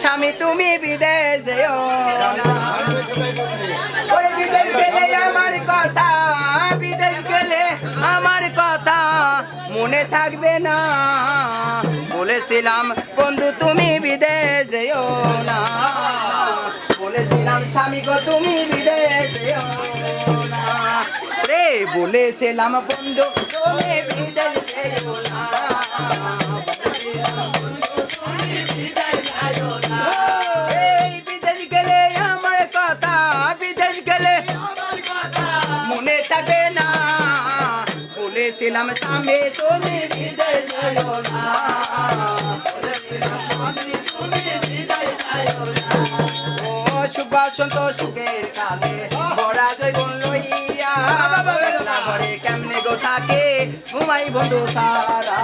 স্বামী তুমি বিদেশ যেও না ওই বিদেশ গেলে আমার কথা বিদেশ গেলে আমার কথা মনে থাকবে না বলেছিলাম বন্ধু তুমি বিদেশ যেও না বলেছিলাম স্বামী গো তুমি বিদেশ যেও না রে বলেছিলাম বন্ধু তুমি বিদেশ যেও না এই বিদেশ গেলে আমার কথা বিদেশ গেলে মনে থাকে না বলেছিলাম স্বামী তুমি বিদেশ যেও না ও সুবাসন্ত সুখের কালে ভরা জৈবন লইয়া ঘরে কেমনে গো থাকে ঘুমাই বন্ধু সারা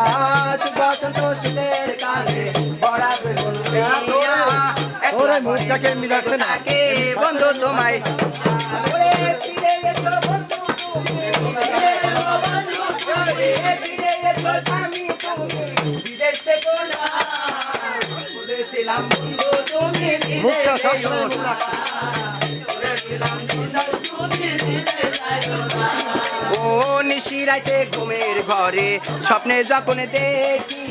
সুবাসন্ত সুখের কালে ভরা জৈবন লইয়া মুখটাকে মিলাতে থাকে বন্ধু তোমায় ও নিশিরাইতে ঘুমের ঘরে স্বপ্নে যখন দেখি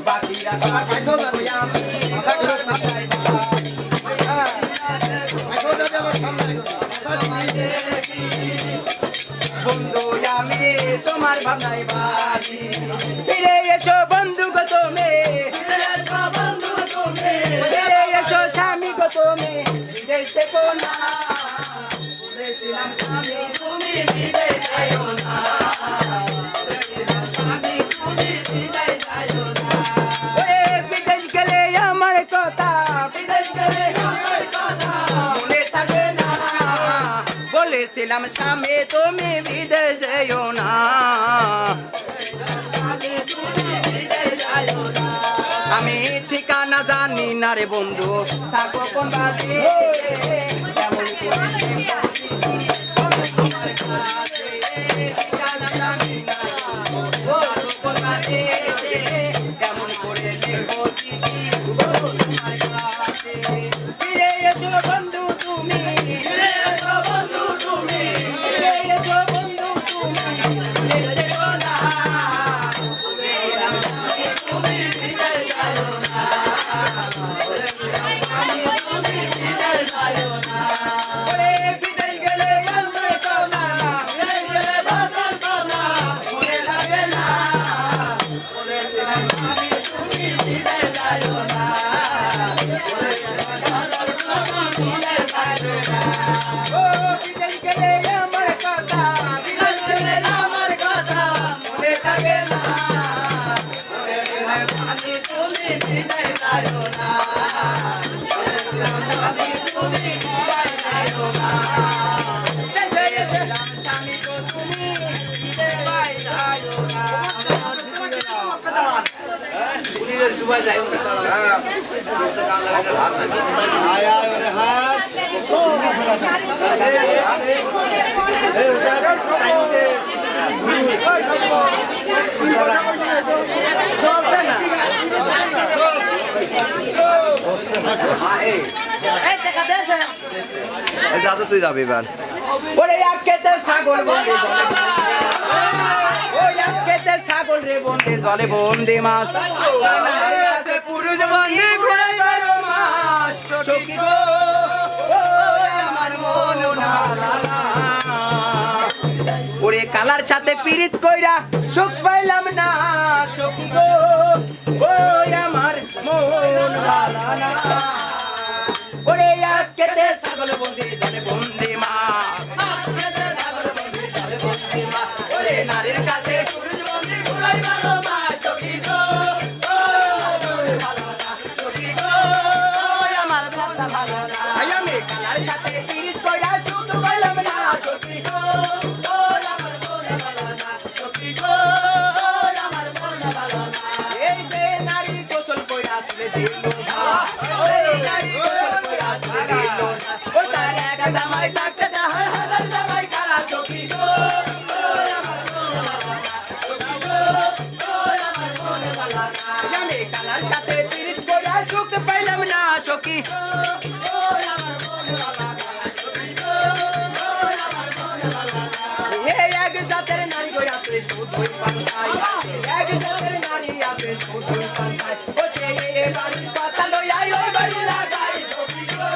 বাকিরা বন্ধু আমি তোমার ভাবনায় বাজি ফিরে এসো বন্ধু গো তুমি ফিরে এসো স্বামী গো তুমি বিদেশ থেকো না বলেছিলাম স্বামী তুমি বিদেশ যাইও না বিদেশ গেলে আমার কথা বিদেশ গেলে আমার কথা মনে থাকে না বলেছিলাম স্বামী তুমি বিদেশ যেও না আমি ঠিকানা জানি না রে বন্ধু থাকো কোন বাজে কেমন করে ফিরে এসো বন্ধু তুমি ফিরে এসো বন্ধু তুমি ফিরে এসো বন্ধু তুমি বিদেশ গেলে আমার কথা বিদেশ গেলে বাবার কথা মনে লাগে না বলেছিলাম তুমি বিদেশ যাইও না ও বিদেশ গেলে আমার কথা বিদেশ গেলে আমার কথা মনে থাকে না তুমি বিদেশ যাইও না তুমি বিদেশ যাইও না স্বামী গো তুমি বিদেশ যাইও না দুবাই যাইও না আয় আয় রে হাস তুই যাবি এবার ওরে এক খেতে ছাগল বন্দে ওই এক খেতে ছাগল রে বন্দে জলে বন্দে মাছ পুরুষ বন্দে ঘোড়ায় বারো মাস সখী গো আমার মন ওরে কালার সাথে পীড়িত কইরা সুখ পাইলাম না সখী গো ওই আমার মন ভালা না ওরে এক খেতে ছাগল বন্দে জলে বন্দে মাছ ওরে নারীর কাছে পুরুষ বন্দে ঘোড়ায় বারো মাস সখী গো আমার ভাবনা ভালো না আমি কালার সাথে পীড়িত কইরা সুখ পাইলাম না সখী গো আমার মন ভালো না সখী গো আমার মন ভালো না এই যে নারী গোসল কইরা তুলে দিল ওই নারী গোসল কইরা তুলে দিল ও তার এক জামাই থাকতে হাজার হাজার জামাই খারা সখী গো আমার মন ভালো না সখী গো আমার মন ভালো আমি কালার সাথে পিরিত কইরা সুখ পাইলাম না সখী এই এক জাতের নারী গো আছে শুধুই পান্তাই এক জাতের নারী আছে শুধুই পান্তাই ও যে এই বাড়ির পাতা লইয়া ওই বাড়ি লাগাই সখী গো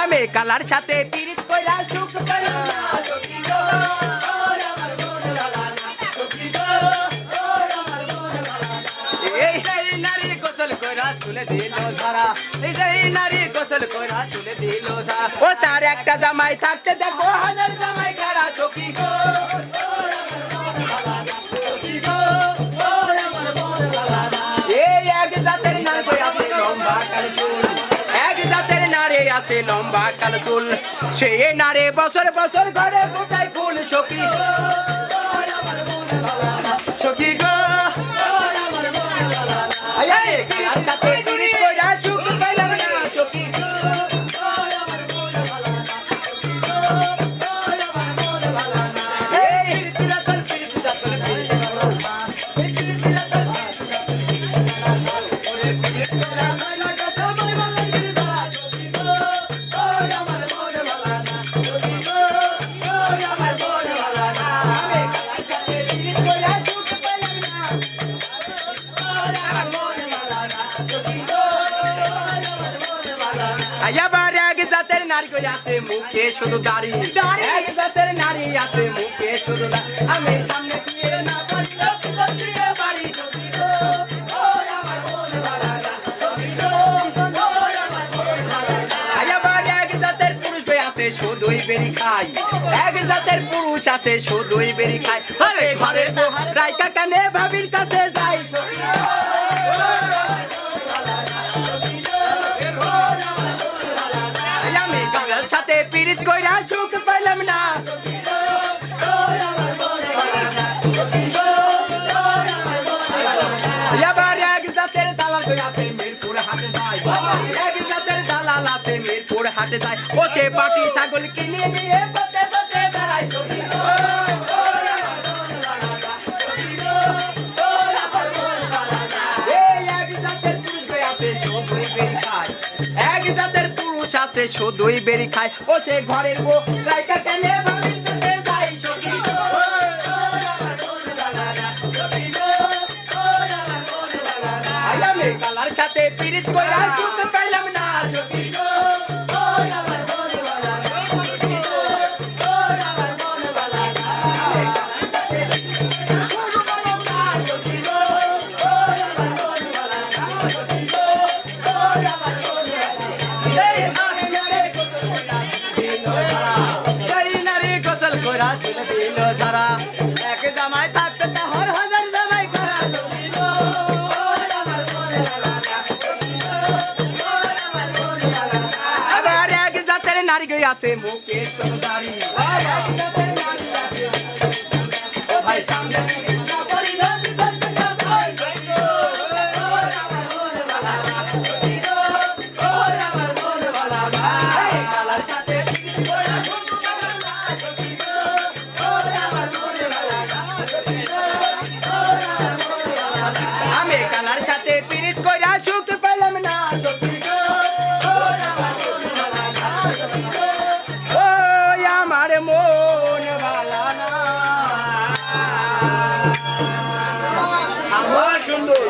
আমি কালার সাথে পিরিত কইরা সুখ পাইলাম না সখী গো এই নারী গোসল কইরা তুলে দিল ধারা এই নারী গোসল কইরা তুলে দিল ধারা ও তার একটা জামাই থাকতে দেখো হাজার জামাই খাড়া সখী গো এই এক জাতের নারী আছে লম্বা কাল চুল এক জাতের নারী আছে লম্বা কাল চুল সেই নারী বছর বছর ঘরে ফুটায় ফুল সখী সখী গো কালার সাথে পিরিত কইরা সুখ পাইলাম না সখী আবার এক জাতের নারী কই আছে মুখে শুধু দাড়ি এক জাতের নারী আছে মুখে শুধু দাড়ি আমি সামনে দিয়ে না পারি পিছন দিয়ে বাড়ি সখী গো আমার মন ভালা না সখী গো আমার মন ভালা না আবার এক জাতের পুরুষ আছে শুধুই বেরি খায় এক জাতের পুরুষ আছে শুধুই বেরি খায় আরে ঘরের বউ রাইকা কানে ভাবির কাছে যাই সখী সাথে পিরিত কইরা সুখ পাইলাম না আবার এক জাতের দালাল কই আছে মিরপুর হাটে যায় এক জাতের দালাল আছে মিরপুর হাটে যায় ও সে পাটি ছাগল কিনে নিয়ে পথে পথে বেড়ায় সখী এক জাতের পুরুষ আছে শুধুই বেরি খায় ও সে ঘরের বউ রাইকা কেনে ভাবির কাছে যাই সখী আমি কালার সাথে পিরিত কইরা সুখ পাইলাম না সখী গো ধারা এক জামাই থাকতে তাহর হাজার জামাই খারা সখী গো আবার এক জাতের নারী গই আছে মুখে শুধু দাড়ি এক জাতের নারী আছে ও ভাই সামনে না করি না পিছন থেকে ভাই সখী গো আমার মন ভালা না সখী গো আমার মন ভালা না কালার সাথে পিরিত কইরা সুখ পাইলাম না সখী গো আমি কালার সাথে পিরিত কইরা সুখ পাইলাম না সখী গো ও আমার মন ভালা না সুন্দর